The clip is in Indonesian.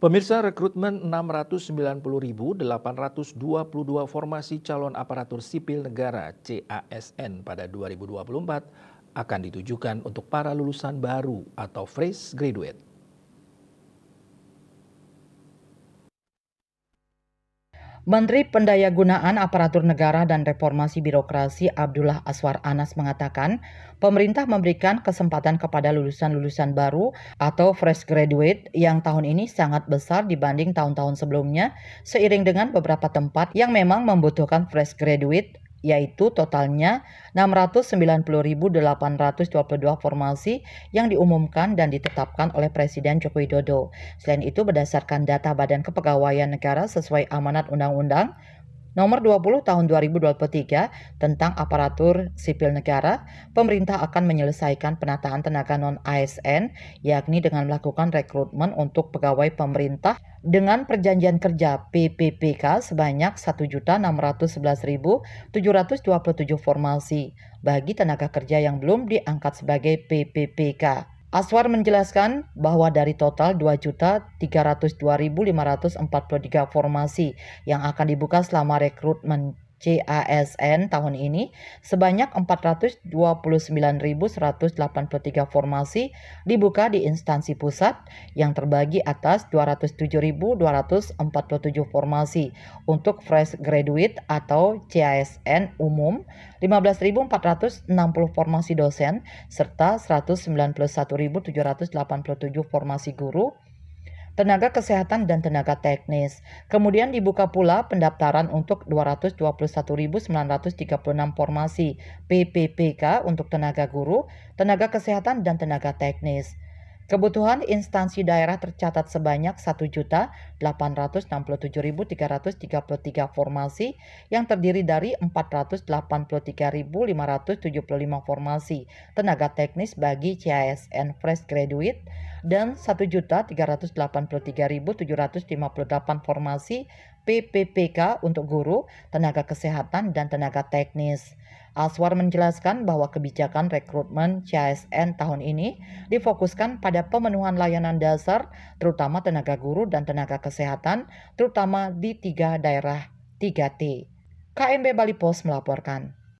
Pemirsa, rekrutmen 690.822 formasi calon aparatur sipil negara (CASN) pada 2024 akan ditujukan untuk para lulusan baru atau fresh graduate. Menteri Pendayagunaan Aparatur Negara dan Reformasi Birokrasi Abdullah Azwar Anas mengatakan, pemerintah memberikan kesempatan kepada lulusan-lulusan baru atau fresh graduate yang tahun ini sangat besar dibanding tahun-tahun sebelumnya, seiring dengan beberapa tempat yang memang membutuhkan fresh graduate, yaitu totalnya 690.822 formasi yang diumumkan dan ditetapkan oleh Presiden Joko Widodo. Selain itu, berdasarkan data Badan Kepegawaian Negara sesuai amanat Undang-Undang Nomor 20 Tahun 2023 tentang aparatur sipil negara, pemerintah akan menyelesaikan penataan tenaga non-ASN, yakni dengan melakukan rekrutmen untuk pegawai pemerintah dengan perjanjian kerja PPPK sebanyak 1.611.727 formasi bagi tenaga kerja yang belum diangkat sebagai PPPK. Azwar menjelaskan bahwa dari total 2.302.543 formasi yang akan dibuka selama rekrutmen CASN tahun ini, sebanyak 429.183 formasi dibuka di instansi pusat yang terbagi atas 207.247 formasi untuk fresh graduate atau CASN umum, 15.460 formasi dosen, serta 191.787 formasi guru, tenaga kesehatan dan tenaga teknis. Kemudian dibuka pula pendaftaran untuk 221.936 formasi PPPK untuk tenaga guru, tenaga kesehatan dan tenaga teknis. Kebutuhan instansi daerah tercatat sebanyak 1.867.333 formasi yang terdiri dari 483.575 formasi tenaga teknis bagi CASN fresh graduate dan 1.383.758 formasi PPPK untuk guru, tenaga kesehatan, dan tenaga teknis. Azwar menjelaskan bahwa kebijakan rekrutmen CASN tahun ini difokuskan pada pemenuhan layanan dasar, terutama tenaga guru dan tenaga kesehatan, terutama di 3 daerah 3T. KMB Bali Pos melaporkan.